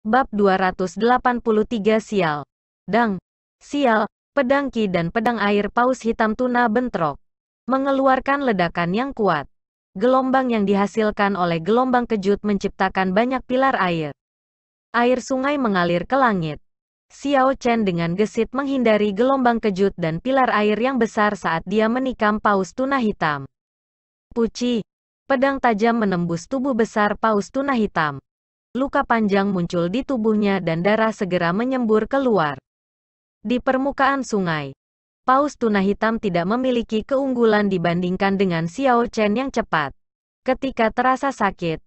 Bab 283 Sial. Dang. Sial, pedang Ki dan pedang air paus hitam tuna bentrok. Mengeluarkan ledakan yang kuat. Gelombang yang dihasilkan oleh gelombang kejut menciptakan banyak pilar air. Air sungai mengalir ke langit. Xiao Chen dengan gesit menghindari gelombang kejut dan pilar air yang besar saat dia menikam paus tuna hitam. Puci. Pedang tajam menembus tubuh besar paus tuna hitam. Luka panjang muncul di tubuhnya dan darah segera menyembur keluar. Di permukaan sungai, paus tuna hitam tidak memiliki keunggulan dibandingkan dengan Xiao Chen yang cepat. Ketika terasa sakit,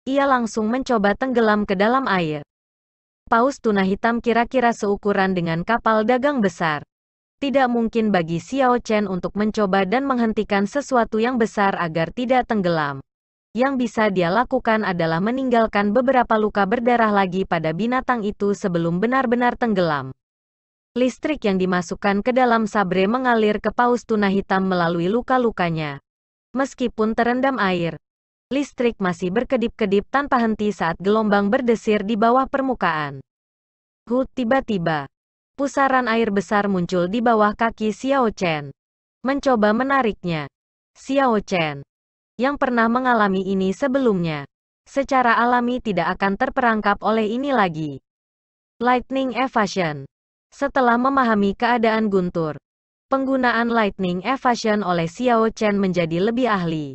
ia langsung mencoba tenggelam ke dalam air. Paus tuna hitam kira-kira seukuran dengan kapal dagang besar. Tidak mungkin bagi Xiao Chen untuk mencoba dan menghentikan sesuatu yang besar agar tidak tenggelam. Yang bisa dia lakukan adalah meninggalkan beberapa luka berdarah lagi pada binatang itu sebelum benar-benar tenggelam. Listrik yang dimasukkan ke dalam sabre mengalir ke paus tuna hitam melalui luka-lukanya. Meskipun terendam air, listrik masih berkedip-kedip tanpa henti saat gelombang berdesir di bawah permukaan. Tiba-tiba, pusaran air besar muncul di bawah kaki Xiao Chen. Mencoba menariknya. Xiao Chen, yang pernah mengalami ini sebelumnya, secara alami tidak akan terperangkap oleh ini lagi. Lightning Evasion. Setelah memahami keadaan guntur, penggunaan Lightning Evasion oleh Xiao Chen menjadi lebih ahli.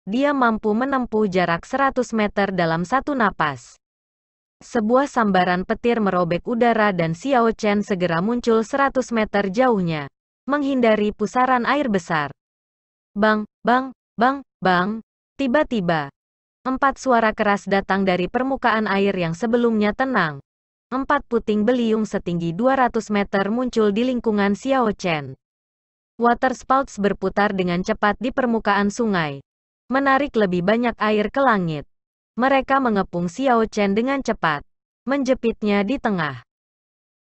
Dia mampu menempuh jarak 100 meter dalam satu napas. Sebuah sambaran petir merobek udara dan Xiao Chen segera muncul 100 meter jauhnya, menghindari pusaran air besar. Bang, bang, bang, bang. Tiba-tiba, 4 suara keras datang dari permukaan air yang sebelumnya tenang. 4 puting beliung setinggi 200 meter muncul di lingkungan Xiao Chen. Water spouts berputar dengan cepat di permukaan sungai, menarik lebih banyak air ke langit. Mereka mengepung Xiao Chen dengan cepat, menjepitnya di tengah.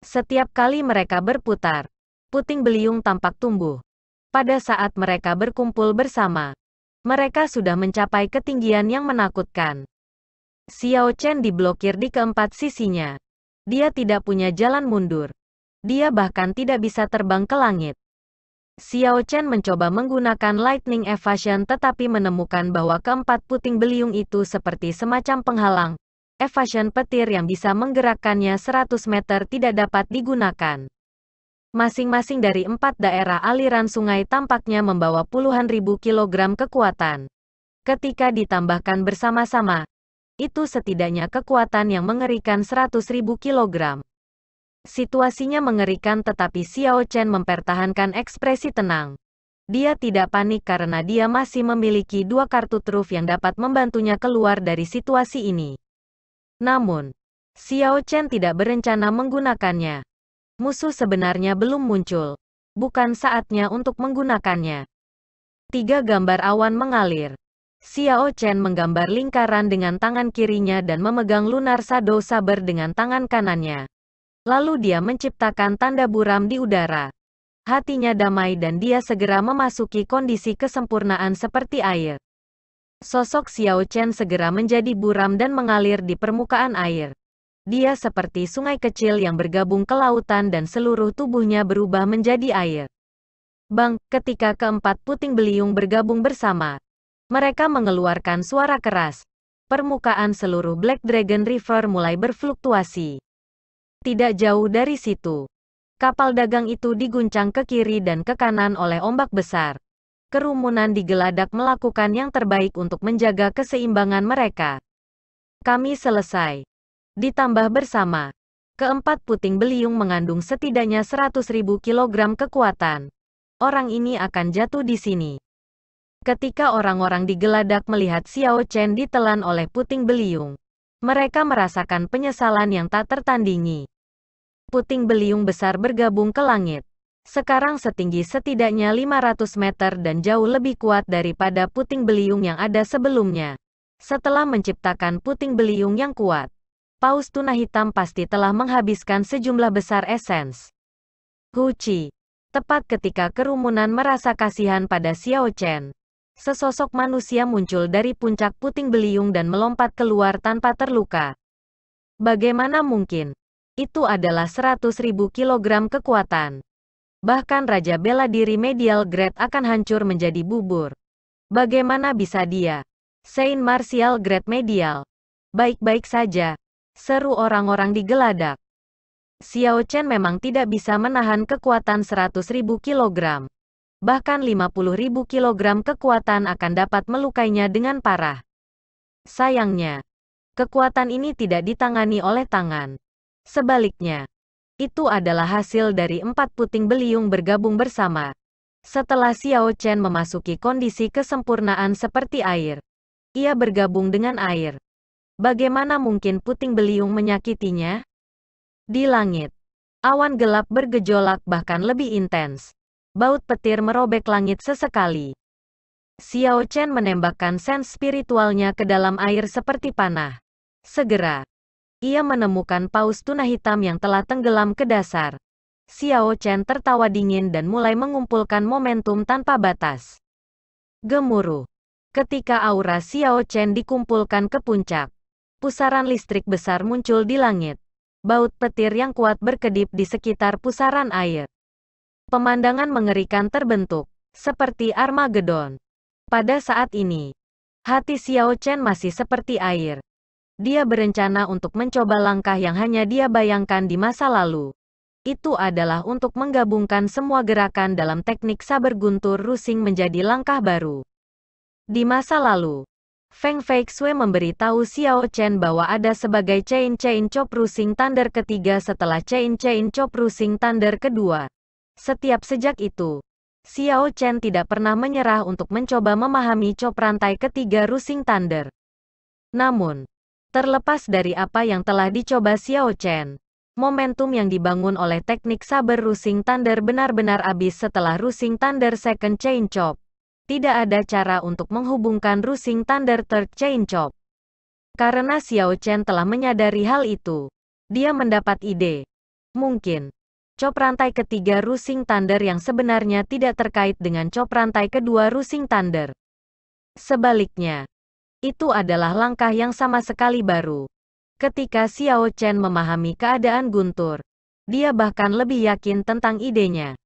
Setiap kali mereka berputar, puting beliung tampak tumbuh. Pada saat mereka berkumpul bersama, mereka sudah mencapai ketinggian yang menakutkan. Xiao Chen diblokir di keempat sisinya. Dia tidak punya jalan mundur. Dia bahkan tidak bisa terbang ke langit. Xiao Chen mencoba menggunakan Lightning Evasion tetapi menemukan bahwa keempat puting beliung itu seperti semacam penghalang. Evasion petir yang bisa menggerakkannya 100 meter tidak dapat digunakan. Masing-masing dari 4 daerah aliran sungai tampaknya membawa puluhan ribu kilogram kekuatan. Ketika ditambahkan bersama-sama, itu setidaknya kekuatan yang mengerikan 100.000 kilogram. Situasinya mengerikan tetapi Xiao Chen mempertahankan ekspresi tenang. Dia tidak panik karena dia masih memiliki 2 kartu truf yang dapat membantunya keluar dari situasi ini. Namun, Xiao Chen tidak berencana menggunakannya. Musuh sebenarnya belum muncul. Bukan saatnya untuk menggunakannya. 3 gambar awan mengalir. Xiao Chen menggambar lingkaran dengan tangan kirinya dan memegang Lunar Shadow Saber dengan tangan kanannya. Lalu dia menciptakan tanda buram di udara. Hatinya damai dan dia segera memasuki kondisi kesempurnaan seperti air. Sosok Xiao Chen segera menjadi buram dan mengalir di permukaan air. Dia seperti sungai kecil yang bergabung ke lautan dan seluruh tubuhnya berubah menjadi air. Bang, ketika keempat puting beliung bergabung bersama, mereka mengeluarkan suara keras. Permukaan seluruh Black Dragon River mulai berfluktuasi. Tidak jauh dari situ, kapal dagang itu diguncang ke kiri dan ke kanan oleh ombak besar. Kerumunan digeladak melakukan yang terbaik untuk menjaga keseimbangan mereka. Kami selesai. Ditambah bersama, keempat puting beliung mengandung setidaknya 100.000 kilogram kekuatan. Orang ini akan jatuh di sini. Ketika orang-orang digeladak melihat Xiao Chen ditelan oleh puting beliung, mereka merasakan penyesalan yang tak tertandingi. Puting beliung besar bergabung ke langit. Sekarang setinggi setidaknya 500 meter dan jauh lebih kuat daripada puting beliung yang ada sebelumnya. Setelah menciptakan puting beliung yang kuat, paus tuna hitam pasti telah menghabiskan sejumlah besar esens. Huci. Tepat ketika kerumunan merasa kasihan pada Xiao Chen, sesosok manusia muncul dari puncak puting beliung dan melompat keluar tanpa terluka. Bagaimana mungkin? Itu adalah 100.000 kilogram kekuatan. Bahkan Raja Bela Diri Medial Grade akan hancur menjadi bubur. Bagaimana bisa dia? Saint Martial Grade Medial. Baik-baik saja, seru orang-orang di geladak. Xiao Chen memang tidak bisa menahan kekuatan 100.000 kilogram. Bahkan 50.000 kilogram kekuatan akan dapat melukainya dengan parah. Sayangnya, kekuatan ini tidak ditangani oleh tangan. Sebaliknya, itu adalah hasil dari 4 puting beliung bergabung bersama. Setelah Xiao Chen memasuki kondisi kesempurnaan seperti air, ia bergabung dengan air. Bagaimana mungkin puting beliung menyakitinya? Di langit, awan gelap bergejolak bahkan lebih intens. Baut petir merobek langit sesekali. Xiao Chen menembakkan sens spiritualnya ke dalam air seperti panah. Segera, ia menemukan paus tuna hitam yang telah tenggelam ke dasar. Xiao Chen tertawa dingin dan mulai mengumpulkan momentum tanpa batas. Gemuruh. Ketika aura Xiao Chen dikumpulkan ke puncak, pusaran listrik besar muncul di langit. Baut petir yang kuat berkedip di sekitar pusaran air. Pemandangan mengerikan terbentuk, seperti Armageddon. Pada saat ini, hati Xiao Chen masih seperti air. Dia berencana untuk mencoba langkah yang hanya dia bayangkan di masa lalu. Itu adalah untuk menggabungkan semua gerakan dalam teknik saber guntur rusing menjadi langkah baru. Di masa lalu, Feng Feixue memberitahu Xiao Chen bahwa ada sebagai Chain Chop Rusing Thunder ketiga setelah Chain Chop Rusing Thunder kedua. Sejak itu, Xiao Chen tidak pernah menyerah untuk mencoba memahami chop rantai ketiga Rusing Thunder. Namun, terlepas dari apa yang telah dicoba Xiao Chen, momentum yang dibangun oleh teknik saber Rusing Thunder benar-benar habis setelah Rusing Thunder Second Chain Chop. Tidak ada cara untuk menghubungkan Rusing Thunder Third Chain Chop. Karena Xiao Chen telah menyadari hal itu, dia mendapat ide. Mungkin, chop rantai ketiga Rusing Thunder yang sebenarnya tidak terkait dengan chop rantai kedua Rusing Thunder. Sebaliknya, itu adalah langkah yang sama sekali baru. Ketika Xiao Chen memahami keadaan guntur, dia bahkan lebih yakin tentang idenya.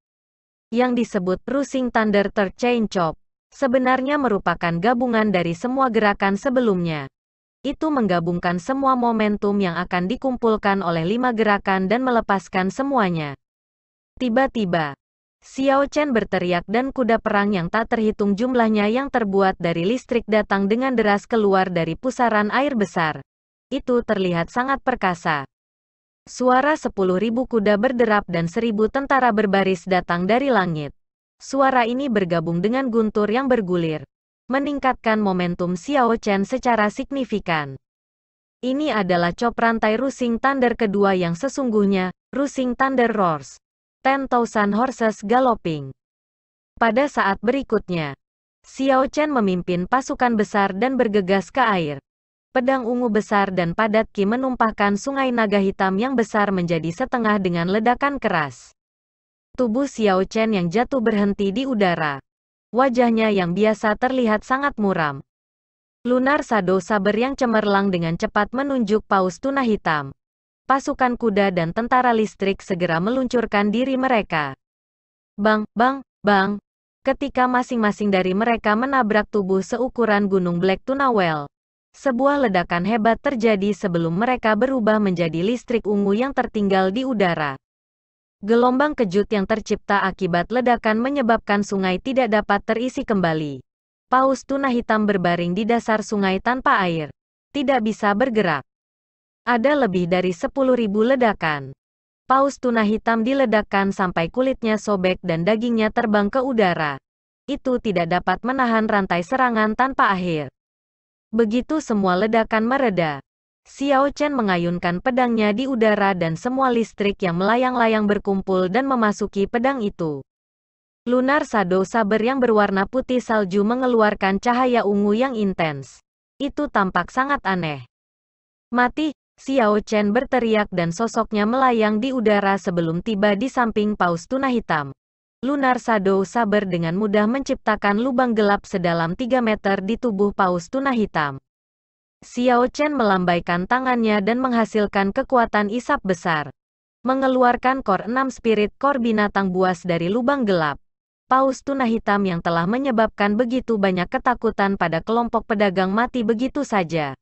Yang disebut Rusing Thunder Third Chain Chop sebenarnya merupakan gabungan dari semua gerakan sebelumnya. Itu menggabungkan semua momentum yang akan dikumpulkan oleh 5 gerakan dan melepaskan semuanya. Tiba-tiba, Xiao Chen berteriak dan kuda perang yang tak terhitung jumlahnya yang terbuat dari listrik datang dengan deras keluar dari pusaran air besar. Itu terlihat sangat perkasa. Suara 10.000 kuda berderap dan 1.000 tentara berbaris datang dari langit. Suara ini bergabung dengan guntur yang bergulir, meningkatkan momentum Xiao Chen secara signifikan. Ini adalah chop rantai Rusing Thunder kedua yang sesungguhnya, Rusing Thunder Roars. 10,000 Horses Galloping. Pada saat berikutnya, Xiao Chen memimpin pasukan besar dan bergegas ke air. Pedang ungu besar dan padat Qi menumpahkan sungai naga hitam yang besar menjadi setengah dengan ledakan keras. Tubuh Xiao Chen yang jatuh berhenti di udara. Wajahnya yang biasa terlihat sangat muram. Lunar Shadow Saber yang cemerlang dengan cepat menunjuk paus tuna hitam. Pasukan kuda dan tentara listrik segera meluncurkan diri mereka. Bang, bang, bang. Ketika masing-masing dari mereka menabrak tubuh seukuran gunung Black Tuna Whale, sebuah ledakan hebat terjadi sebelum mereka berubah menjadi listrik ungu yang tertinggal di udara. Gelombang kejut yang tercipta akibat ledakan menyebabkan sungai tidak dapat terisi kembali. Paus tuna hitam berbaring di dasar sungai tanpa air. Tidak bisa bergerak. Ada lebih dari 10.000 ledakan. Paus tuna hitam diledakkan sampai kulitnya sobek dan dagingnya terbang ke udara. Itu tidak dapat menahan rantai serangan tanpa akhir. Begitu semua ledakan mereda, Xiao Chen mengayunkan pedangnya di udara dan semua listrik yang melayang-layang berkumpul dan memasuki pedang itu. Lunar Shadow Saber yang berwarna putih salju mengeluarkan cahaya ungu yang intens. Itu tampak sangat aneh. Mati, Xiao Chen berteriak dan sosoknya melayang di udara sebelum tiba di samping paus tuna hitam. Lunar Shadow Saber dengan mudah menciptakan lubang gelap sedalam 3 meter di tubuh paus tuna hitam. Xiao Chen melambaikan tangannya dan menghasilkan kekuatan isap besar. Mengeluarkan kor 6 spirit kor binatang buas dari lubang gelap. Paus tuna hitam yang telah menyebabkan begitu banyak ketakutan pada kelompok pedagang mati begitu saja.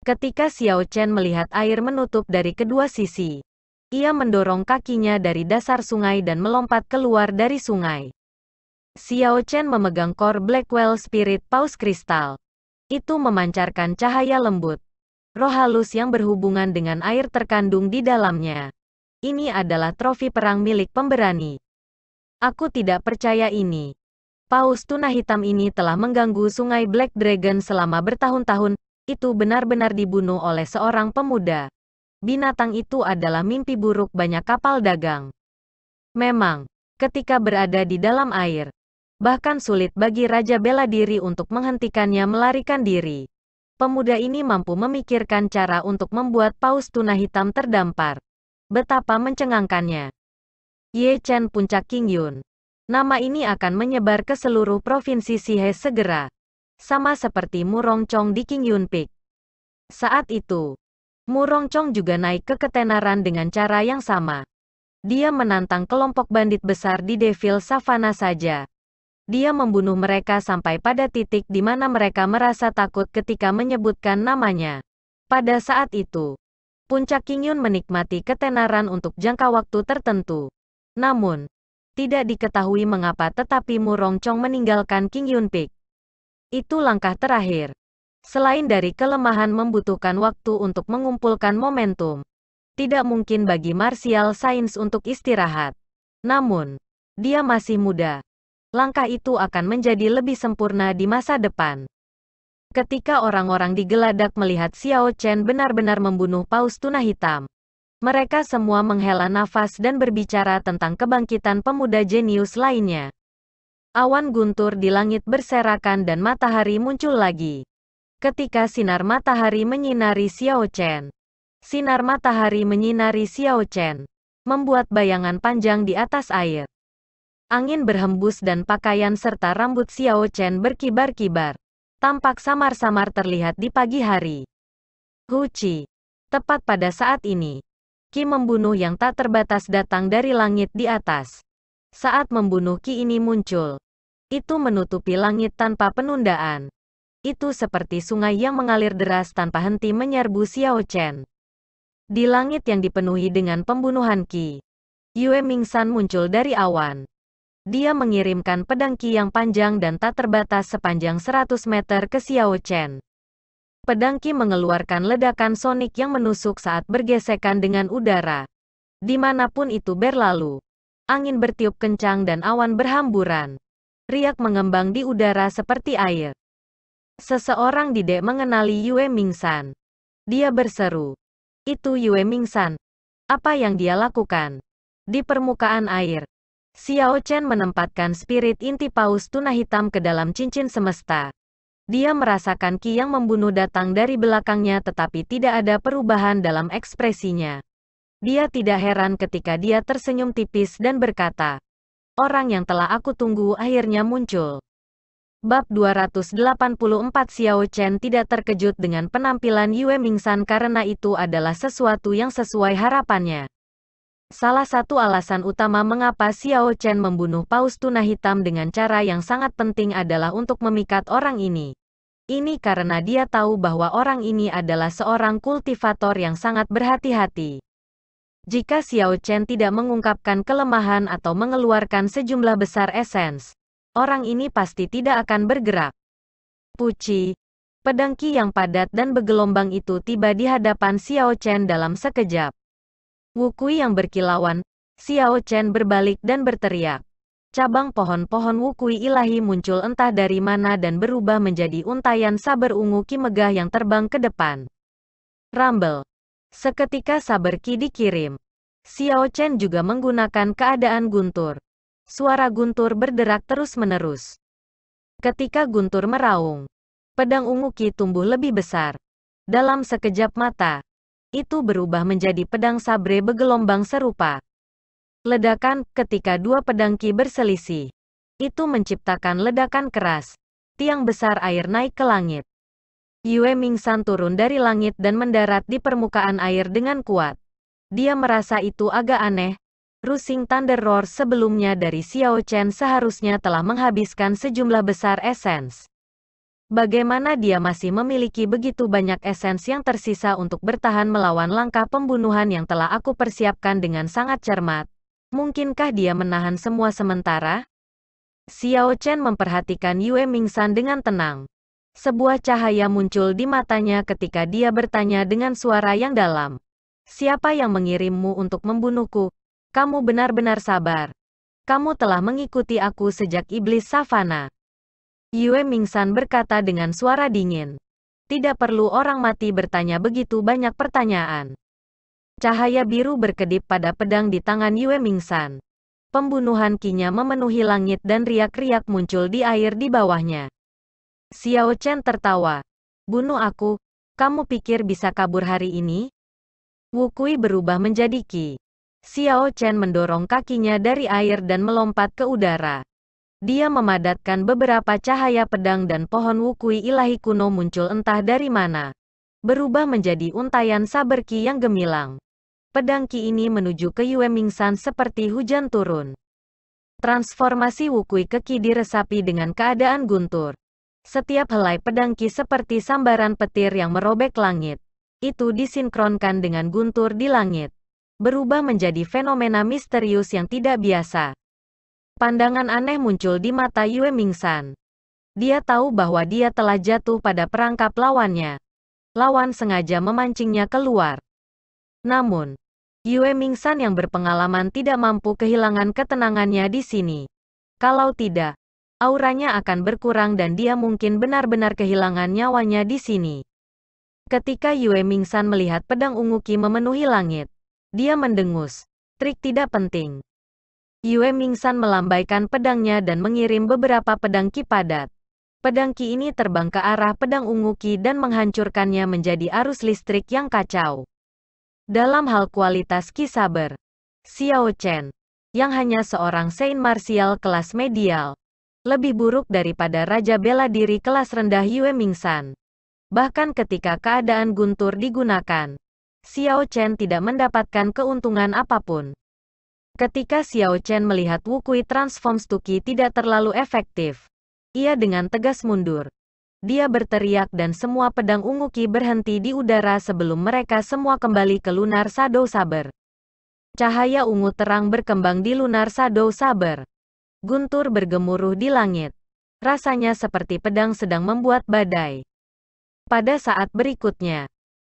Ketika Xiao Chen melihat air menutup dari kedua sisi, ia mendorong kakinya dari dasar sungai dan melompat keluar dari sungai. Xiao Chen memegang kor Blackwell Spirit Paus Kristal. Itu memancarkan cahaya lembut. Roh halus yang berhubungan dengan air terkandung di dalamnya. Ini adalah trofi perang milik pemberani. Aku tidak percaya ini. Paus tuna hitam ini telah mengganggu sungai Black Dragon selama bertahun-tahun. Itu benar-benar dibunuh oleh seorang pemuda. Binatang itu adalah mimpi buruk banyak kapal dagang. Memang, ketika berada di dalam air, bahkan sulit bagi Raja bela diri untuk menghentikannya melarikan diri. Pemuda ini mampu memikirkan cara untuk membuat paus tuna hitam terdampar. Betapa mencengangkannya. Ye Chen Puncak Qingyun. Nama ini akan menyebar ke seluruh provinsi Sihe segera. Sama seperti Murongcong di Qingyun Peak. Saat itu, Murongcong juga naik ke ketenaran dengan cara yang sama. Dia menantang kelompok bandit besar di Devil Savannah saja. Dia membunuh mereka sampai pada titik di mana mereka merasa takut ketika menyebutkan namanya. Pada saat itu, Puncak Qingyun menikmati ketenaran untuk jangka waktu tertentu. Namun, tidak diketahui mengapa tetapi Murongcong meninggalkan Qingyun Peak. Itu langkah terakhir. Selain dari kelemahan membutuhkan waktu untuk mengumpulkan momentum, tidak mungkin bagi martial science untuk istirahat. Namun, dia masih muda. Langkah itu akan menjadi lebih sempurna di masa depan. Ketika orang-orang di Geladak melihat Xiao Chen benar-benar membunuh paus tuna hitam, mereka semua menghela nafas dan berbicara tentang kebangkitan pemuda jenius lainnya. Awan guntur di langit berserakan dan matahari muncul lagi. Ketika sinar matahari menyinari Xiao Chen, sinar matahari menyinari Xiao Chen, membuat bayangan panjang di atas air. Angin berhembus dan pakaian serta rambut Xiao Chen berkibar-kibar. Tampak samar-samar terlihat di pagi hari. Hu Qi. Tepat pada saat ini, Qi membunuh yang tak terbatas datang dari langit di atas. Saat membunuh Qi ini muncul, itu menutupi langit tanpa penundaan. Itu seperti sungai yang mengalir deras tanpa henti menyerbu Xiao Chen. Di langit yang dipenuhi dengan pembunuhan Qi, Yue Mingsan muncul dari awan. Dia mengirimkan pedang Qi yang panjang dan tak terbatas sepanjang 100 meter ke Xiao Chen. Pedang Qi mengeluarkan ledakan sonik yang menusuk saat bergesekan dengan udara. Dimanapun itu berlalu, angin bertiup kencang dan awan berhamburan. Riak mengembang di udara seperti air. Seseorang di dek mengenali Yue Mingsan. Dia berseru. Itu Yue Mingsan. Apa yang dia lakukan? Di permukaan air, Xiao Chen menempatkan spirit inti paus tuna hitam ke dalam cincin semesta. Dia merasakan Qi yang membunuh datang dari belakangnya tetapi tidak ada perubahan dalam ekspresinya. Dia tidak heran ketika dia tersenyum tipis dan berkata, "Orang yang telah aku tunggu akhirnya muncul." Bab 284 Xiao Chen tidak terkejut dengan penampilan Yue Mingsan karena itu adalah sesuatu yang sesuai harapannya. Salah satu alasan utama mengapa Xiao Chen membunuh paus tuna hitam dengan cara yang sangat penting adalah untuk memikat orang ini. Ini karena dia tahu bahwa orang ini adalah seorang kultivator yang sangat berhati-hati. Jika Xiao Chen tidak mengungkapkan kelemahan atau mengeluarkan sejumlah besar esens, orang ini pasti tidak akan bergerak. Puci, pedang Qi yang padat dan bergelombang itu tiba di hadapan Xiao Chen dalam sekejap. Wukui yang berkilauan, Xiao Chen berbalik dan berteriak. Cabang pohon-pohon wukui ilahi muncul entah dari mana dan berubah menjadi untayan saber ungu Qi megah yang terbang ke depan. Rumble. Seketika saber Qi dikirim. Xiao Chen juga menggunakan keadaan guntur. Suara guntur berderak terus-menerus. Ketika guntur meraung, pedang ungu Qi tumbuh lebih besar. Dalam sekejap mata, itu berubah menjadi pedang sabre bergelombang serupa. Ledakan ketika dua pedang Qi berselisih. Itu menciptakan ledakan keras. Tiang besar air naik ke langit. Yue Mingsan turun dari langit dan mendarat di permukaan air dengan kuat. Dia merasa itu agak aneh. Rusing Thunder Roar sebelumnya dari Xiao Chen seharusnya telah menghabiskan sejumlah besar esens. Bagaimana dia masih memiliki begitu banyak esens yang tersisa untuk bertahan melawan langkah pembunuhan yang telah aku persiapkan dengan sangat cermat? Mungkinkah dia menahan semua sementara? Xiao Chen memperhatikan Yue Mingsan dengan tenang. Sebuah cahaya muncul di matanya ketika dia bertanya dengan suara yang dalam. Siapa yang mengirimmu untuk membunuhku? Kamu benar-benar sabar. Kamu telah mengikuti aku sejak iblis savana. Yue Mingsan berkata dengan suara dingin. Tidak perlu orang mati bertanya begitu banyak pertanyaan. Cahaya biru berkedip pada pedang di tangan Yue Mingsan. Pembunuhan kinya memenuhi langit dan riak-riak muncul di air di bawahnya. Xiao Chen tertawa. Bunuh aku? Kamu pikir bisa kabur hari ini? Wu Kui berubah menjadi Qi. Xiao Chen mendorong kakinya dari air dan melompat ke udara. Dia memadatkan beberapa cahaya pedang dan pohon Wu Kui ilahi kuno muncul entah dari mana. Berubah menjadi untaian saber Qi yang gemilang. Pedang Qi ini menuju ke Yue Mingsan seperti hujan turun. Transformasi Wu Kui ke Qi diresapi dengan keadaan guntur. Setiap helai pedang Qi seperti sambaran petir yang merobek langit. Itu disinkronkan dengan guntur di langit. Berubah menjadi fenomena misterius yang tidak biasa. Pandangan aneh muncul di mata Yue Mingsan. Dia tahu bahwa dia telah jatuh pada perangkap lawannya. Lawan sengaja memancingnya keluar. Namun, Yue Mingsan yang berpengalaman tidak mampu kehilangan ketenangannya di sini. Kalau tidak, auranya akan berkurang dan dia mungkin benar-benar kehilangan nyawanya di sini. Ketika Yue Mingsan melihat pedang ungu Qi memenuhi langit, dia mendengus. Trik tidak penting. Yue Mingsan melambaikan pedangnya dan mengirim beberapa pedang Qi padat. Pedang Qi ini terbang ke arah pedang ungu Qi dan menghancurkannya menjadi arus listrik yang kacau. Dalam hal kualitas Qi saber, Xiao Chen, yang hanya seorang Saint martial kelas medial, lebih buruk daripada Raja Bela Diri kelas rendah Yue Mingsan. Bahkan ketika keadaan guntur digunakan, Xiao Chen tidak mendapatkan keuntungan apapun. Ketika Xiao Chen melihat Wu Kui Transforms to Qi tidak terlalu efektif, ia dengan tegas mundur. Dia berteriak dan semua pedang ungu Qi berhenti di udara sebelum mereka semua kembali ke Lunar Shadow Saber. Cahaya ungu terang berkembang di Lunar Shadow Saber. Guntur bergemuruh di langit. Rasanya seperti pedang sedang membuat badai. Pada saat berikutnya,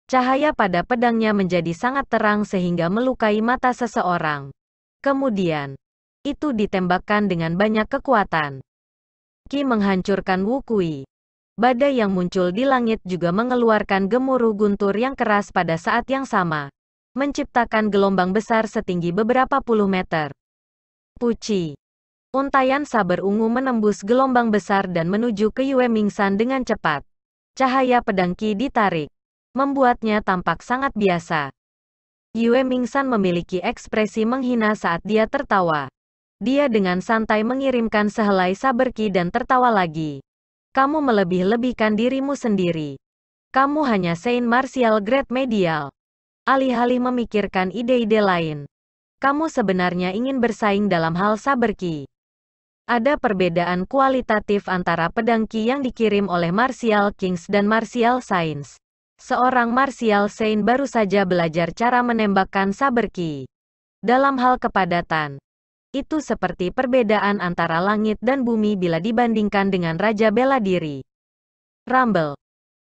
cahaya pada pedangnya menjadi sangat terang sehingga melukai mata seseorang. Kemudian, itu ditembakkan dengan banyak kekuatan. Qi menghancurkan Wu Kui. Badai yang muncul di langit juga mengeluarkan gemuruh guntur yang keras pada saat yang sama, menciptakan gelombang besar setinggi beberapa puluh meter. Puci. Untaian saber ungu menembus gelombang besar dan menuju ke Yue Mingsan dengan cepat. Cahaya pedang Qi ditarik, membuatnya tampak sangat biasa. Yue Mingsan memiliki ekspresi menghina saat dia tertawa. Dia dengan santai mengirimkan sehelai saber Qi dan tertawa lagi. Kamu melebih-lebihkan dirimu sendiri. Kamu hanya Saint Martial Grade Medial. Alih-alih memikirkan ide-ide lain, kamu sebenarnya ingin bersaing dalam hal saber Qi. Ada perbedaan kualitatif antara pedang Qi yang dikirim oleh Martial Kings dan Martial Saints. Seorang Martial Saint baru saja belajar cara menembakkan saber Qi. Dalam hal kepadatan, itu seperti perbedaan antara langit dan bumi bila dibandingkan dengan Raja Bela Diri. Rumble.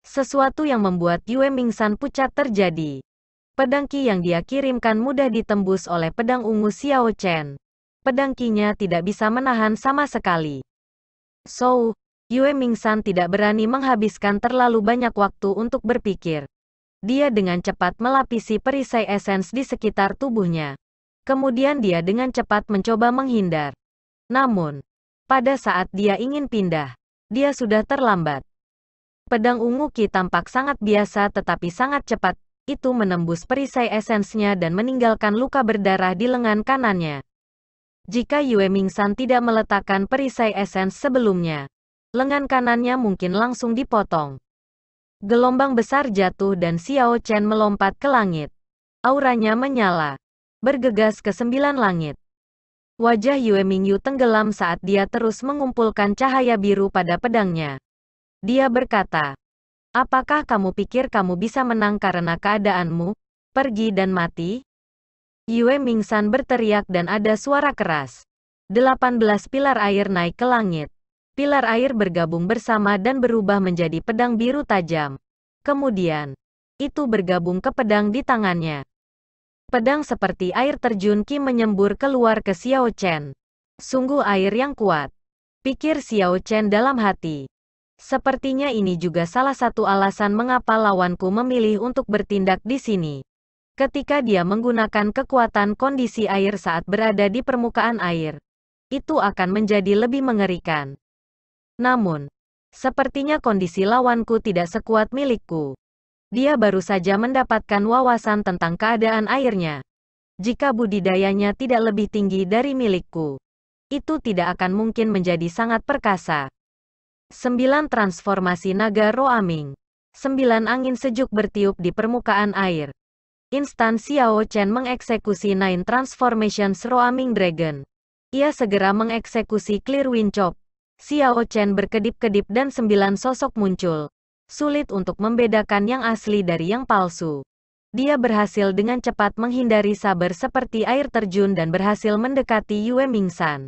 Sesuatu yang membuat Yue Mingsan pucat terjadi. Pedang Qi yang dia kirimkan mudah ditembus oleh pedang ungu Xiao Chen. Pedang Qi-nya tidak bisa menahan sama sekali. So, Yue Mingsan tidak berani menghabiskan terlalu banyak waktu untuk berpikir. Dia dengan cepat melapisi perisai esens di sekitar tubuhnya. Kemudian dia dengan cepat mencoba menghindar. Namun, pada saat dia ingin pindah, dia sudah terlambat. Pedang ungu Qi tampak sangat biasa tetapi sangat cepat, itu menembus perisai esensnya dan meninggalkan luka berdarah di lengan kanannya. Jika Yue Mingsan tidak meletakkan perisai esens sebelumnya, lengan kanannya mungkin langsung dipotong. Gelombang besar jatuh dan Xiao Chen melompat ke langit. Auranya menyala, bergegas ke 9 langit. Wajah Yue Mingyu tenggelam saat dia terus mengumpulkan cahaya biru pada pedangnya. Dia berkata, "Apakah kamu pikir kamu bisa menang karena keadaanmu? Pergi dan mati?" Yue Mingsan berteriak dan ada suara keras. 18 pilar air naik ke langit. Pilar air bergabung bersama dan berubah menjadi pedang biru tajam. Kemudian, itu bergabung ke pedang di tangannya. Pedang seperti air terjun Qi menyembur keluar ke Xiao Chen. Sungguh air yang kuat, pikir Xiao Chen dalam hati. Sepertinya ini juga salah satu alasan mengapa lawanku memilih untuk bertindak di sini. Ketika dia menggunakan kekuatan kondisi air saat berada di permukaan air, itu akan menjadi lebih mengerikan. Namun, sepertinya kondisi lawanku tidak sekuat milikku. Dia baru saja mendapatkan wawasan tentang keadaan airnya. Jika budidayanya tidak lebih tinggi dari milikku, itu tidak akan mungkin menjadi sangat perkasa. 9 transformasi naga Roaming. 9 angin sejuk bertiup di permukaan air. Instan Xiao Chen mengeksekusi 9 Transformations Roaming Dragon. Ia segera mengeksekusi Clear Wind Chop. Xiao Chen berkedip-kedip dan 9 sosok muncul. Sulit untuk membedakan yang asli dari yang palsu. Dia berhasil dengan cepat menghindari saber seperti air terjun dan berhasil mendekati Yue Mingsan.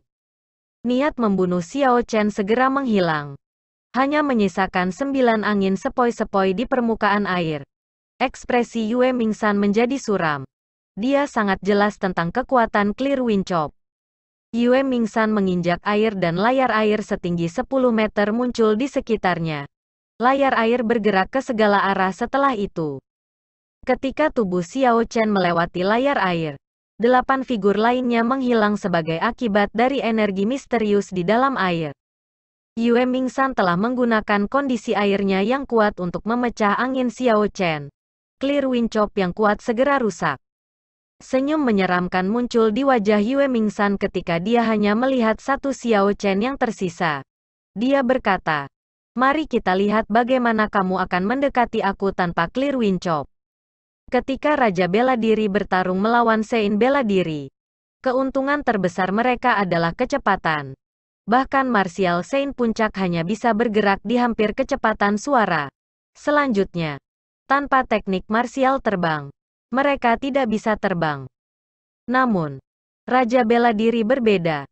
Niat membunuh Xiao Chen segera menghilang. Hanya menyisakan 9 angin sepoi-sepoi di permukaan air. Ekspresi Yue Mingsan menjadi suram. Dia sangat jelas tentang kekuatan Clear Wind Chop. Yue Mingsan menginjak air dan layar air setinggi 10 meter muncul di sekitarnya. Layar air bergerak ke segala arah setelah itu. Ketika tubuh Xiao Chen melewati layar air, 8 figur lainnya menghilang sebagai akibat dari energi misterius di dalam air. Yue Mingsan telah menggunakan kondisi airnya yang kuat untuk memecah angin Xiao Chen. Clear Wind Chop yang kuat segera rusak. Senyum menyeramkan muncul di wajah Yue Mingsan ketika dia hanya melihat satu Xiao Chen yang tersisa. Dia berkata, "Mari kita lihat bagaimana kamu akan mendekati aku tanpa Clear Wind Chop." Ketika Raja Bela Diri bertarung melawan Sein Bela Diri, keuntungan terbesar mereka adalah kecepatan. Bahkan Martial Sein Puncak hanya bisa bergerak di hampir kecepatan suara. Selanjutnya, tanpa teknik martial terbang, mereka tidak bisa terbang. Namun, Raja Bela Diri berbeda.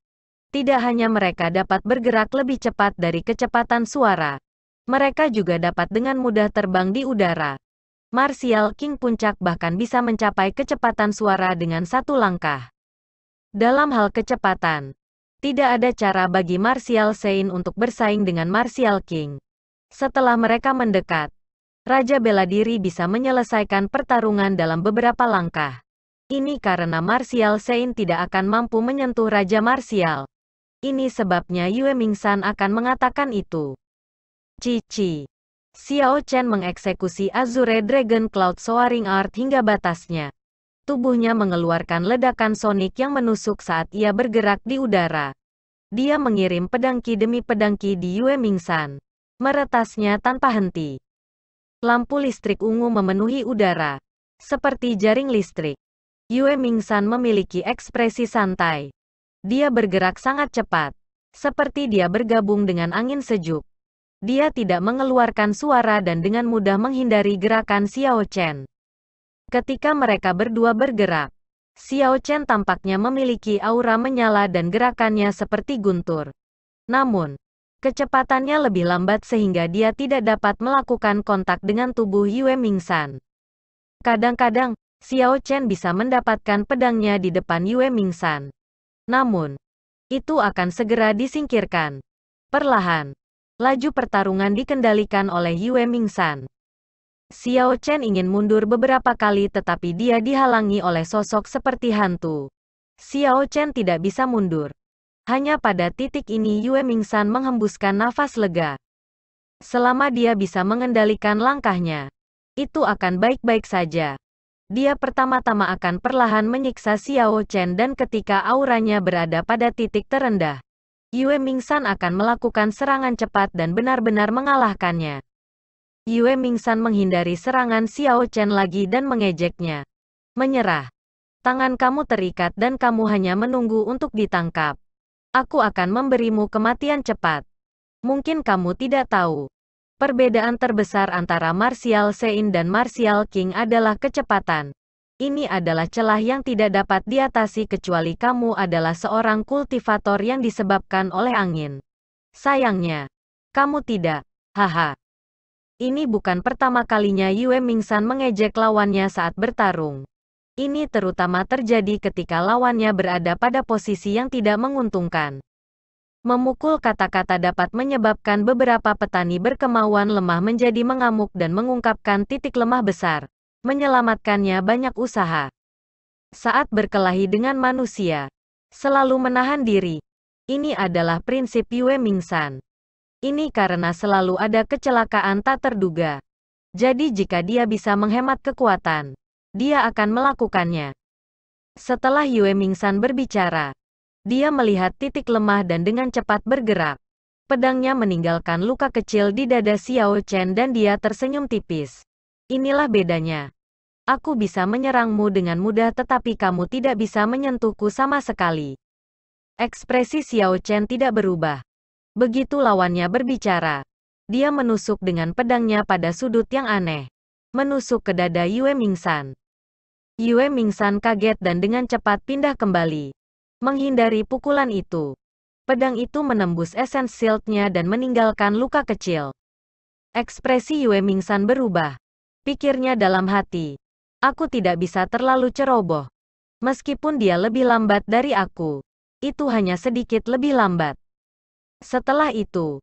Tidak hanya mereka dapat bergerak lebih cepat dari kecepatan suara, mereka juga dapat dengan mudah terbang di udara. Martial King Puncak bahkan bisa mencapai kecepatan suara dengan satu langkah. Dalam hal kecepatan, tidak ada cara bagi Martial Sein untuk bersaing dengan Martial King. Setelah mereka mendekat, Raja Bela Diri bisa menyelesaikan pertarungan dalam beberapa langkah. Ini karena Martial Sein tidak akan mampu menyentuh Raja Martial. Ini sebabnya Yue Mingsan akan mengatakan itu. Cici. Xiao Chen mengeksekusi Azure Dragon Cloud Soaring Art hingga batasnya. Tubuhnya mengeluarkan ledakan sonik yang menusuk saat ia bergerak di udara. Dia mengirim pedang Qi demi pedang Qi di Yue Mingsan, meretasnya tanpa henti. Lampu listrik ungu memenuhi udara, seperti jaring listrik. Yue Mingsan memiliki ekspresi santai. Dia bergerak sangat cepat, seperti dia bergabung dengan angin sejuk. Dia tidak mengeluarkan suara dan dengan mudah menghindari gerakan Xiao Chen. Ketika mereka berdua bergerak, Xiao Chen tampaknya memiliki aura menyala dan gerakannya seperti guntur. Namun, kecepatannya lebih lambat sehingga dia tidak dapat melakukan kontak dengan tubuh Yue Mingsan. Kadang-kadang, Xiao Chen bisa mendapatkan pedangnya di depan Yue Mingsan. Namun, itu akan segera disingkirkan. Perlahan, laju pertarungan dikendalikan oleh Yue Mingsan. Xiao Chen ingin mundur beberapa kali tetapi dia dihalangi oleh sosok seperti hantu. Xiao Chen tidak bisa mundur. Hanya pada titik ini Yue Mingsan menghembuskan nafas lega. Selama dia bisa mengendalikan langkahnya, itu akan baik-baik saja. Dia pertama-tama akan perlahan menyiksa Xiao Chen dan ketika auranya berada pada titik terendah, Yue Mingsan akan melakukan serangan cepat dan benar-benar mengalahkannya. Yue Mingsan menghindari serangan Xiao Chen lagi dan mengejeknya. Menyerah. Tangan kamu terikat dan kamu hanya menunggu untuk ditangkap. Aku akan memberimu kematian cepat. Mungkin kamu tidak tahu. Perbedaan terbesar antara Martial Sein dan Martial King adalah kecepatan. Ini adalah celah yang tidak dapat diatasi kecuali kamu adalah seorang kultivator yang disebabkan oleh angin. Sayangnya, kamu tidak. Haha. Ini bukan pertama kalinya Yue Mingsan mengejek lawannya saat bertarung. Ini terutama terjadi ketika lawannya berada pada posisi yang tidak menguntungkan. Memukul kata-kata dapat menyebabkan beberapa petani berkemauan lemah menjadi mengamuk dan mengungkapkan titik lemah besar. Menyelamatkannya banyak usaha. Saat berkelahi dengan manusia, selalu menahan diri. Ini adalah prinsip Yue Mingsan. Ini karena selalu ada kecelakaan tak terduga. Jadi jika dia bisa menghemat kekuatan, dia akan melakukannya. Setelah Yue Mingsan berbicara, dia melihat titik lemah dan dengan cepat bergerak. Pedangnya meninggalkan luka kecil di dada Xiao Chen dan dia tersenyum tipis. Inilah bedanya. Aku bisa menyerangmu dengan mudah tetapi kamu tidak bisa menyentuhku sama sekali. Ekspresi Xiao Chen tidak berubah. Begitu lawannya berbicara, dia menusuk dengan pedangnya pada sudut yang aneh. Menusuk ke dada Yue Mingsan. Yue Mingsan kaget dan dengan cepat pindah kembali. Menghindari pukulan itu. Pedang itu menembus essence shield-nya dan meninggalkan luka kecil. Ekspresi Yue Mingsan berubah. Pikirnya dalam hati. Aku tidak bisa terlalu ceroboh. Meskipun dia lebih lambat dari aku, itu hanya sedikit lebih lambat. Setelah itu,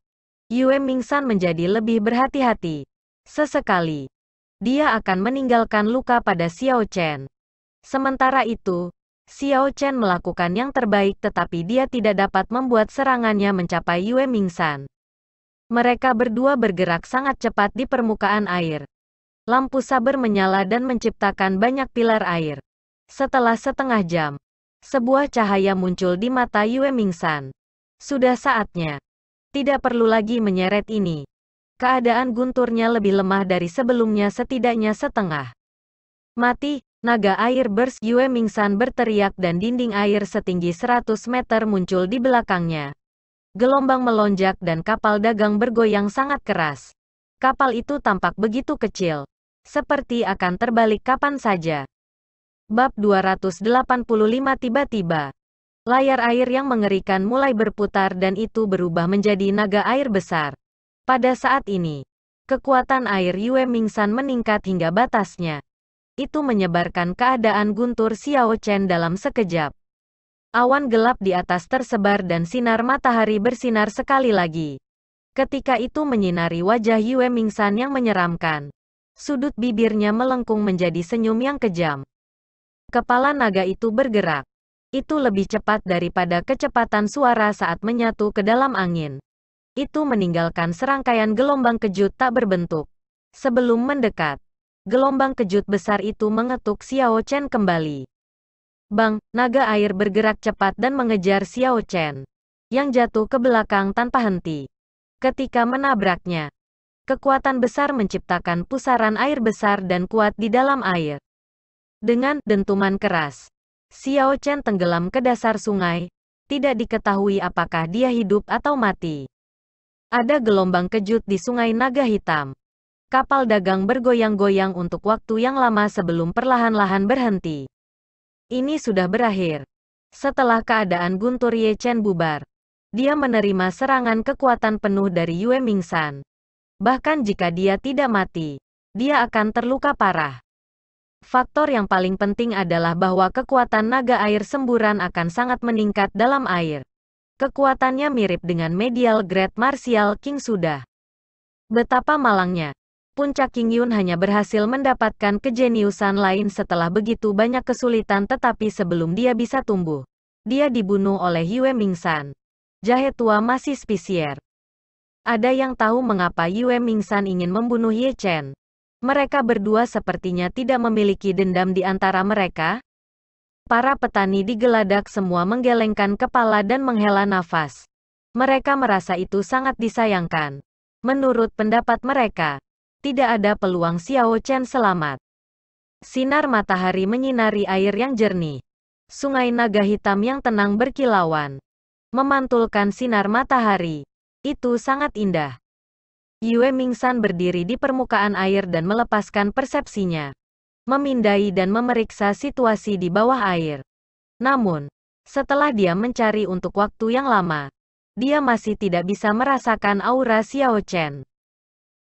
Yue Mingsan menjadi lebih berhati-hati. Sesekali, dia akan meninggalkan luka pada Xiao Chen. Sementara itu, Xiao Chen melakukan yang terbaik tetapi dia tidak dapat membuat serangannya mencapai Yue Mingsan. Mereka berdua bergerak sangat cepat di permukaan air. Lampu saber menyala dan menciptakan banyak pilar air. Setelah setengah jam, sebuah cahaya muncul di mata Yue Mingsan. Sudah saatnya. Tidak perlu lagi menyeret ini. Keadaan gunturnya lebih lemah dari sebelumnya setidaknya setengah. Mati, naga air burst. Yue Mingsan berteriak dan dinding air setinggi 100 meter muncul di belakangnya. Gelombang melonjak dan kapal dagang bergoyang sangat keras. Kapal itu tampak begitu kecil. Seperti akan terbalik kapan saja. Bab 285 tiba-tiba. Layar air yang mengerikan mulai berputar dan itu berubah menjadi naga air besar. Pada saat ini, kekuatan air Yue Mingsan meningkat hingga batasnya. Itu menyebarkan keadaan guntur Xiao Chen dalam sekejap. Awan gelap di atas tersebar dan sinar matahari bersinar sekali lagi. Ketika itu menyinari wajah Yue Mingsan yang menyeramkan. Sudut bibirnya melengkung menjadi senyum yang kejam. Kepala naga itu bergerak. Itu lebih cepat daripada kecepatan suara saat menyatu ke dalam angin. Itu meninggalkan serangkaian gelombang kejut tak berbentuk. Sebelum mendekat, gelombang kejut besar itu mengetuk Xiao Chen kembali. Bang, naga air bergerak cepat dan mengejar Xiao Chen, yang jatuh ke belakang tanpa henti. Ketika menabraknya, kekuatan besar menciptakan pusaran air besar dan kuat di dalam air. Dengan dentuman keras, Xiao Chen tenggelam ke dasar sungai. Tidak diketahui apakah dia hidup atau mati. Ada gelombang kejut di sungai naga hitam. Kapal dagang bergoyang-goyang untuk waktu yang lama sebelum perlahan-lahan berhenti. Ini sudah berakhir. Setelah keadaan guntur Ye Chen bubar, dia menerima serangan kekuatan penuh dari Yue Mingsan. Bahkan jika dia tidak mati, dia akan terluka parah. Faktor yang paling penting adalah bahwa kekuatan naga air semburan akan sangat meningkat dalam air. Kekuatannya mirip dengan medial grade Martial King sudah. Betapa malangnya. Puncak King Yun hanya berhasil mendapatkan kejeniusan lain setelah begitu banyak kesulitan tetapi sebelum dia bisa tumbuh. Dia dibunuh oleh Yue Mingsan. Jahe tua masih spesier. Ada yang tahu mengapa Yue Mingsan ingin membunuh Ye Chen? Mereka berdua sepertinya tidak memiliki dendam di antara mereka. Para petani di Geladak semua menggelengkan kepala dan menghela nafas. Mereka merasa itu sangat disayangkan. Menurut pendapat mereka, tidak ada peluang Xiao Chen selamat. Sinar matahari menyinari air yang jernih. Sungai naga hitam yang tenang berkilauan, memantulkan sinar matahari. Itu sangat indah. Yue Mingsan berdiri di permukaan air dan melepaskan persepsinya, memindai dan memeriksa situasi di bawah air. Namun, setelah dia mencari untuk waktu yang lama, dia masih tidak bisa merasakan aura Xiao Chen.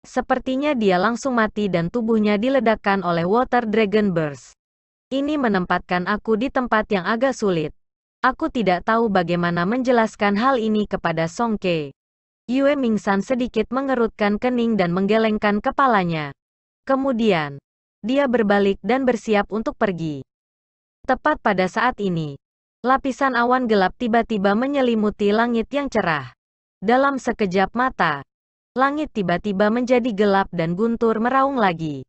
Sepertinya dia langsung mati dan tubuhnya diledakkan oleh Water Dragon Burst. Ini menempatkan aku di tempat yang agak sulit. Aku tidak tahu bagaimana menjelaskan hal ini kepada Song Ke. Yue Mingsan sedikit mengerutkan kening dan menggelengkan kepalanya. Kemudian, dia berbalik dan bersiap untuk pergi. Tepat pada saat ini, lapisan awan gelap tiba-tiba menyelimuti langit yang cerah. Dalam sekejap mata, langit tiba-tiba menjadi gelap dan guntur meraung lagi.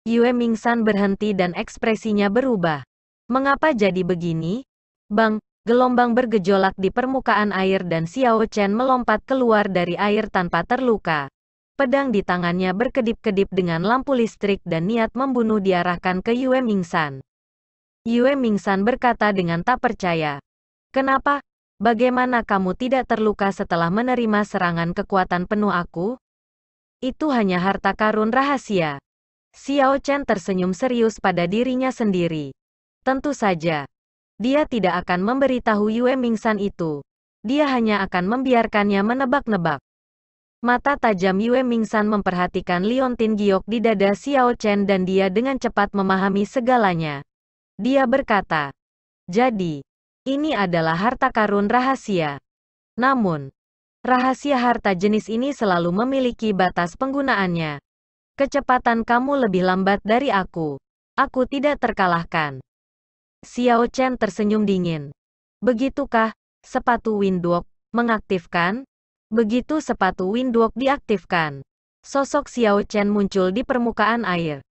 Yue Mingsan berhenti dan ekspresinya berubah. Mengapa jadi begini? Bang! Gelombang bergejolak di permukaan air dan Xiao Chen melompat keluar dari air tanpa terluka. Pedang di tangannya berkedip-kedip dengan lampu listrik dan niat membunuh diarahkan ke Yue Mingsan. Yue Mingsan berkata dengan tak percaya. Kenapa? Bagaimana kamu tidak terluka setelah menerima serangan kekuatan penuh aku? Itu hanya harta karun rahasia. Xiao Chen tersenyum serius pada dirinya sendiri. Tentu saja. Dia tidak akan memberitahu Yue Mingsan itu. Dia hanya akan membiarkannya menebak-nebak. Mata tajam Yue Mingsan memperhatikan liontin giok di dada Xiao Chen dan dia dengan cepat memahami segalanya. Dia berkata, jadi, ini adalah harta karun rahasia. Namun, rahasia harta jenis ini selalu memiliki batas penggunaannya. Kecepatan kamu lebih lambat dari aku. Aku tidak terkalahkan. Xiao Chen tersenyum dingin. Begitukah? Sepatu Windwalk mengaktifkan? Begitu sepatu Windwalk diaktifkan, sosok Xiao Chen muncul di permukaan air.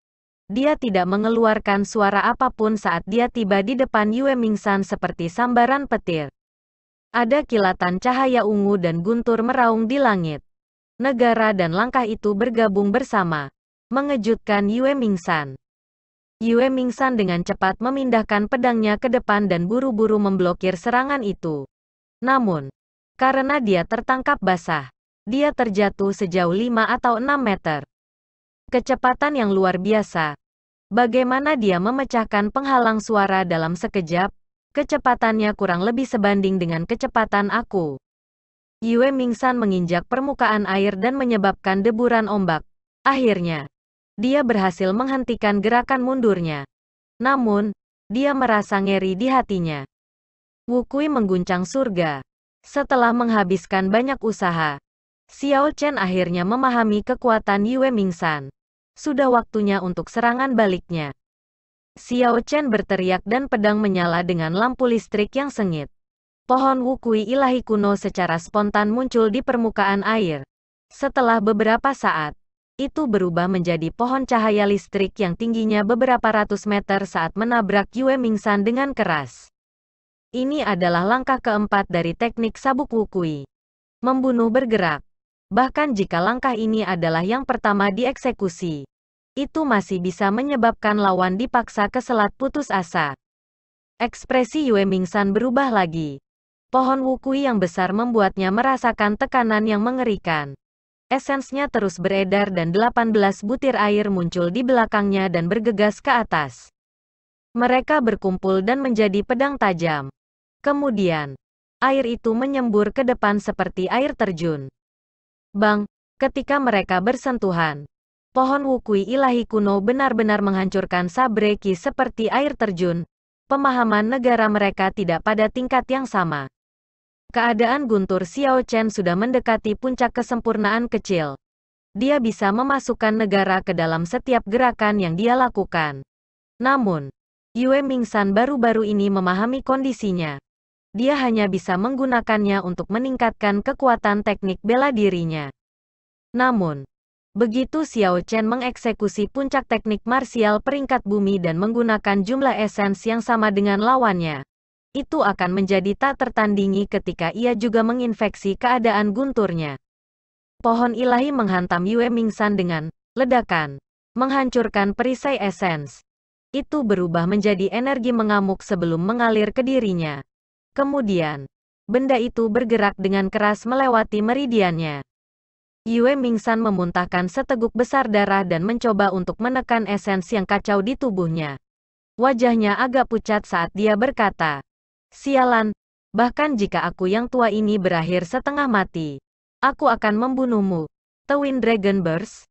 Dia tidak mengeluarkan suara apapun saat dia tiba di depan Yue Mingsan seperti sambaran petir. Ada kilatan cahaya ungu dan guntur meraung di langit. Negara dan langkah itu bergabung bersama, mengejutkan Yue Mingsan. Yue Mingsan dengan cepat memindahkan pedangnya ke depan dan buru-buru memblokir serangan itu. Namun, karena dia tertangkap basah, dia terjatuh sejauh 5 atau 6 meter. Kecepatan yang luar biasa. Bagaimana dia memecahkan penghalang suara dalam sekejap? Kecepatannya kurang lebih sebanding dengan kecepatan aku. Yue Mingsan menginjak permukaan air dan menyebabkan deburan ombak. Akhirnya, dia berhasil menghentikan gerakan mundurnya. Namun, dia merasa ngeri di hatinya. Wukui mengguncang surga. Setelah menghabiskan banyak usaha, Xiao Chen akhirnya memahami kekuatan Yue Mingsan. Sudah waktunya untuk serangan baliknya. Xiao Chen berteriak dan pedang menyala dengan lampu listrik yang sengit. Pohon Wukui ilahi kuno secara spontan muncul di permukaan air. Setelah beberapa saat, itu berubah menjadi pohon cahaya listrik yang tingginya beberapa ratus meter saat menabrak Yue Mingsan dengan keras. Ini adalah langkah keempat dari teknik sabuk Wukui. Membunuh bergerak. Bahkan jika langkah ini adalah yang pertama dieksekusi, itu masih bisa menyebabkan lawan dipaksa ke selat putus asa. Ekspresi Yue Mingsan berubah lagi. Pohon Wukui yang besar membuatnya merasakan tekanan yang mengerikan. Esensnya terus beredar dan 18 butir air muncul di belakangnya dan bergegas ke atas. Mereka berkumpul dan menjadi pedang tajam. Kemudian, air itu menyembur ke depan seperti air terjun. Bang! Ketika mereka bersentuhan, pohon Wukui ilahi kuno benar-benar menghancurkan sabre ki seperti air terjun. Pemahaman negara mereka tidak pada tingkat yang sama. Keadaan guntur Xiao Chen sudah mendekati puncak kesempurnaan kecil. Dia bisa memasukkan negara ke dalam setiap gerakan yang dia lakukan. Namun, Yue Mingsan baru-baru ini memahami kondisinya. Dia hanya bisa menggunakannya untuk meningkatkan kekuatan teknik bela dirinya. Namun, begitu Xiao Chen mengeksekusi puncak teknik marsial peringkat bumi dan menggunakan jumlah esens yang sama dengan lawannya, itu akan menjadi tak tertandingi ketika ia juga menginfeksi keadaan gunturnya. Pohon ilahi menghantam Yue Mingsan dengan Ledakan menghancurkan perisai essence. Itu berubah menjadi energi mengamuk sebelum mengalir ke dirinya. Kemudian, benda itu bergerak dengan keras melewati meridiannya. Yue Mingsan memuntahkan seteguk besar darah dan mencoba untuk menekan esens yang kacau di tubuhnya. Wajahnya agak pucat saat dia berkata, "Sialan, bahkan jika aku yang tua ini berakhir setengah mati, aku akan membunuhmu." Twin Dragon Burst.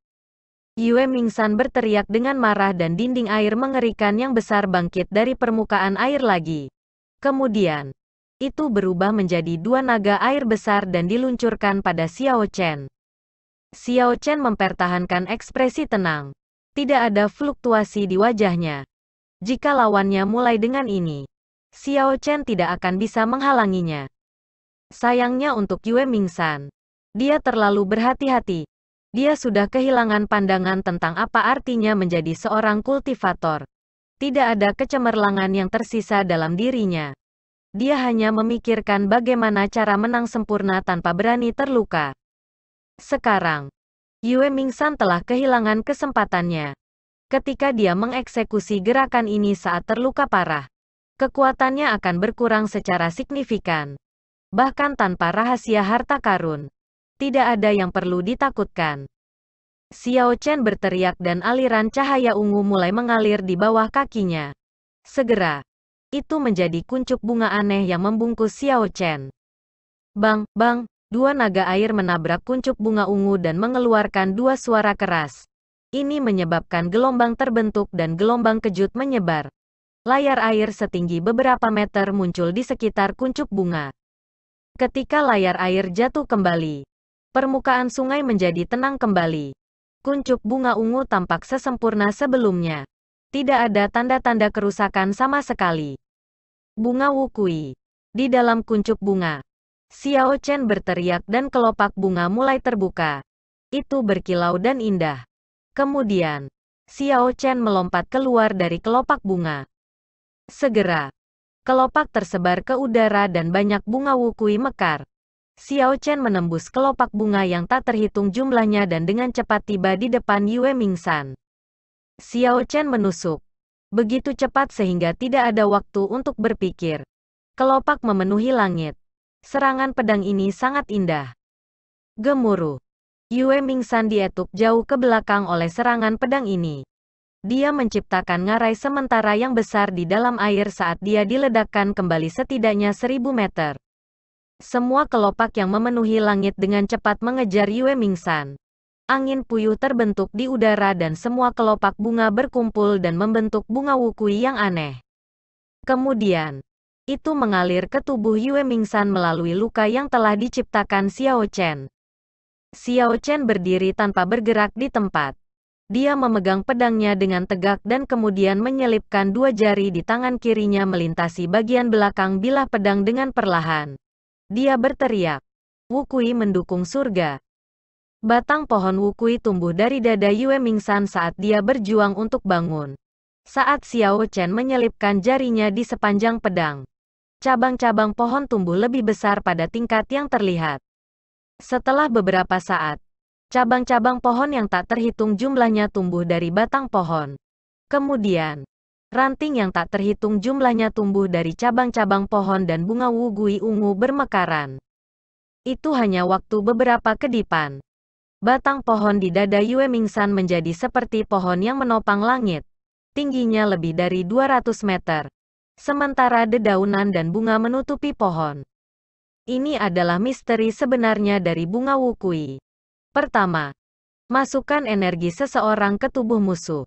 Yue Mingsan berteriak dengan marah dan dinding air mengerikan yang besar bangkit dari permukaan air lagi. Kemudian, itu berubah menjadi dua naga air besar dan diluncurkan pada Xiao Chen. Xiao Chen mempertahankan ekspresi tenang. Tidak ada fluktuasi di wajahnya. Jika lawannya mulai dengan ini, Xiao Chen tidak akan bisa menghalanginya. Sayangnya untuk Yue Mingsan, dia terlalu berhati-hati. Dia sudah kehilangan pandangan tentang apa artinya menjadi seorang kultivator. Tidak ada kecemerlangan yang tersisa dalam dirinya. Dia hanya memikirkan bagaimana cara menang sempurna tanpa berani terluka. Sekarang, Yue Mingsan telah kehilangan kesempatannya. Ketika dia mengeksekusi gerakan ini saat terluka parah, kekuatannya akan berkurang secara signifikan. Bahkan tanpa rahasia harta karun, tidak ada yang perlu ditakutkan. Xiao Chen berteriak dan aliran cahaya ungu mulai mengalir di bawah kakinya. Segera, itu menjadi kuncup bunga aneh yang membungkus Xiao Chen. Bang, bang, dua naga air menabrak kuncup bunga ungu dan mengeluarkan dua suara keras. Ini menyebabkan gelombang terbentuk dan gelombang kejut menyebar. Layar air setinggi beberapa meter muncul di sekitar kuncup bunga. Ketika layar air jatuh kembali, permukaan sungai menjadi tenang kembali. Kuncup bunga ungu tampak sesempurna sebelumnya. Tidak ada tanda-tanda kerusakan sama sekali. Bunga wukui. Di dalam kuncup bunga, Xiao Chen berteriak dan kelopak bunga mulai terbuka. Itu berkilau dan indah. Kemudian, Xiao Chen melompat keluar dari kelopak bunga. Segera, kelopak tersebar ke udara dan banyak bunga wukui mekar. Xiao Chen menembus kelopak bunga yang tak terhitung jumlahnya dan dengan cepat tiba di depan Yue Mingsan. Xiao Chen menusuk. Begitu cepat sehingga tidak ada waktu untuk berpikir. Kelopak memenuhi langit. Serangan pedang ini sangat indah. Gemuruh. Yue Mingsan dietuk jauh ke belakang oleh serangan pedang ini. Dia menciptakan ngarai sementara yang besar di dalam air saat dia diledakkan kembali setidaknya 1000 meter. Semua kelopak yang memenuhi langit dengan cepat mengejar Yue Mingsan. Angin puyuh terbentuk di udara dan semua kelopak bunga berkumpul dan membentuk bunga wukui yang aneh. Kemudian, itu mengalir ke tubuh Yue Mingsan melalui luka yang telah diciptakan Xiao Chen. Xiao Chen berdiri tanpa bergerak di tempat. Dia memegang pedangnya dengan tegak dan kemudian menyelipkan dua jari di tangan kirinya melintasi bagian belakang bilah pedang dengan perlahan. Dia berteriak, "Wukui mendukung surga." Batang pohon wukui tumbuh dari dada Yue Mingsan saat dia berjuang untuk bangun. Saat Xiao Chen menyelipkan jarinya di sepanjang pedang, cabang-cabang pohon tumbuh lebih besar pada tingkat yang terlihat. Setelah beberapa saat, cabang-cabang pohon yang tak terhitung jumlahnya tumbuh dari batang pohon. Kemudian, ranting yang tak terhitung jumlahnya tumbuh dari cabang-cabang pohon dan bunga wugui ungu bermekaran. Itu hanya waktu beberapa kedipan. Batang pohon di dada Yue Mingsan menjadi seperti pohon yang menopang langit. Tingginya lebih dari 200 meter. Sementara dedaunan dan bunga menutupi pohon. Ini adalah misteri sebenarnya dari bunga wukui. Pertama, masukkan energi seseorang ke tubuh musuh.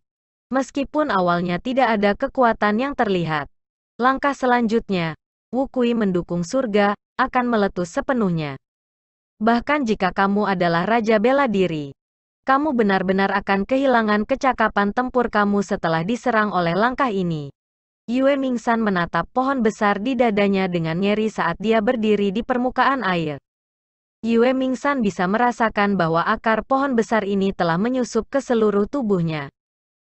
Meskipun awalnya tidak ada kekuatan yang terlihat. Langkah selanjutnya, wukui mendukung surga, akan meletus sepenuhnya. Bahkan jika kamu adalah raja bela diri, kamu benar-benar akan kehilangan kecakapan tempur kamu setelah diserang oleh langkah ini. Yue Mingsan menatap pohon besar di dadanya dengan nyeri saat dia berdiri di permukaan air. Yue Mingsan bisa merasakan bahwa akar pohon besar ini telah menyusup ke seluruh tubuhnya.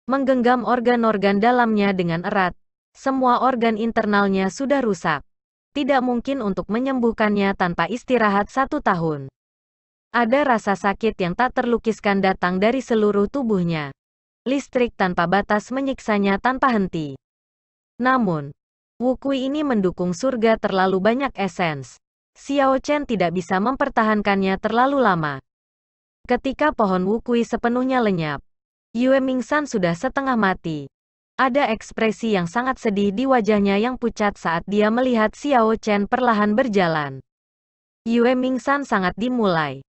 Menggenggam organ-organ dalamnya dengan erat. Semua organ internalnya sudah rusak. Tidak mungkin untuk menyembuhkannya tanpa istirahat 1 tahun. Ada rasa sakit yang tak terlukiskan datang dari seluruh tubuhnya. Listrik tanpa batas menyiksanya tanpa henti. Namun, wukui ini mendukung surga terlalu banyak esens. Xiao Chen tidak bisa mempertahankannya terlalu lama. Ketika pohon wukui sepenuhnya lenyap, Yue Mingsan sudah setengah mati. Ada ekspresi yang sangat sedih di wajahnya yang pucat saat dia melihat Xiao Chen perlahan berjalan. Yue Mingsan sangat dimulai.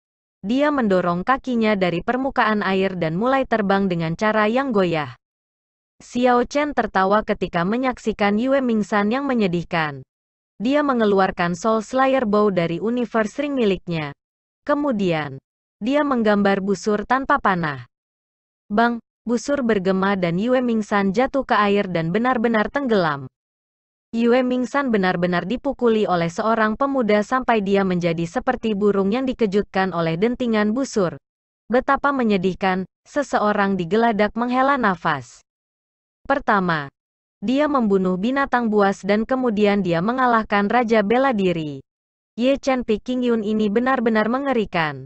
Dia mendorong kakinya dari permukaan air dan mulai terbang dengan cara yang goyah. Xiao Chen tertawa ketika menyaksikan Yue Mingsan yang menyedihkan. Dia mengeluarkan Soul Slayer Bow dari Universe Ring miliknya. Kemudian, dia menggambar busur tanpa panah. Bang, busur bergema dan Yue Mingsan jatuh ke air dan benar-benar tenggelam. Yue Mingsan benar-benar dipukuli oleh seorang pemuda sampai dia menjadi seperti burung yang dikejutkan oleh dentingan busur. Betapa menyedihkan, seseorang digeladak menghela nafas. Pertama, dia membunuh binatang buas dan kemudian dia mengalahkan Raja Bela Diri. Ye Chen Pi Qingyun ini benar-benar mengerikan.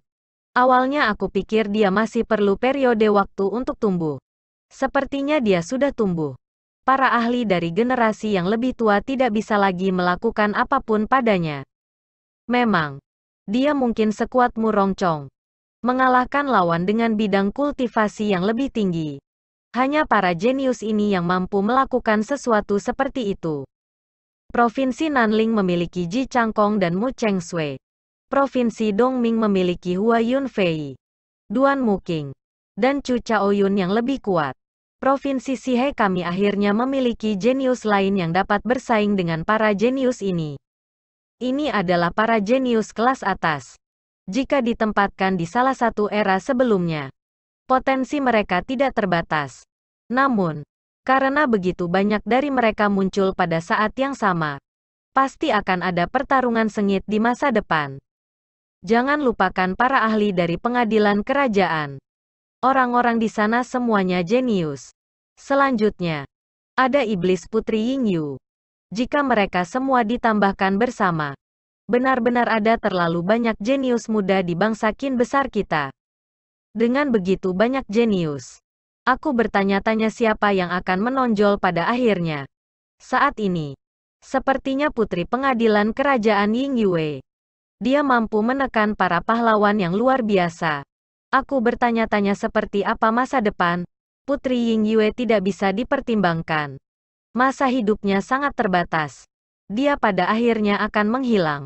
Awalnya aku pikir dia masih perlu periode waktu untuk tumbuh. Sepertinya dia sudah tumbuh. Para ahli dari generasi yang lebih tua tidak bisa lagi melakukan apapun padanya. Memang, dia mungkin sekuat Mu Rongchong. Mengalahkan lawan dengan bidang kultivasi yang lebih tinggi. Hanya para jenius ini yang mampu melakukan sesuatu seperti itu. Provinsi Nanling memiliki Ji Changkong dan Mu Chengshui. Provinsi Dongming memiliki Hua Yunfei, Duan Muking, dan Chu Chaoyun yang lebih kuat. Provinsi Sihe kami akhirnya memiliki jenius lain yang dapat bersaing dengan para jenius ini. Ini adalah para jenius kelas atas. Jika ditempatkan di salah satu era sebelumnya, potensi mereka tidak terbatas. Namun, karena begitu banyak dari mereka muncul pada saat yang sama, pasti akan ada pertarungan sengit di masa depan. Jangan lupakan para ahli dari pengadilan kerajaan. Orang-orang di sana semuanya jenius. Selanjutnya, ada iblis Putri Yingyu. Jika mereka semua ditambahkan bersama, benar-benar ada terlalu banyak jenius muda di bangsa Qin besar kita. Dengan begitu banyak jenius, aku bertanya-tanya siapa yang akan menonjol pada akhirnya. Saat ini, sepertinya Putri Pengadilan Kerajaan Yingyue. Dia mampu menekan para pahlawan yang luar biasa. Aku bertanya-tanya seperti apa masa depan. Putri Yingyue tidak bisa dipertimbangkan. Masa hidupnya sangat terbatas. Dia pada akhirnya akan menghilang.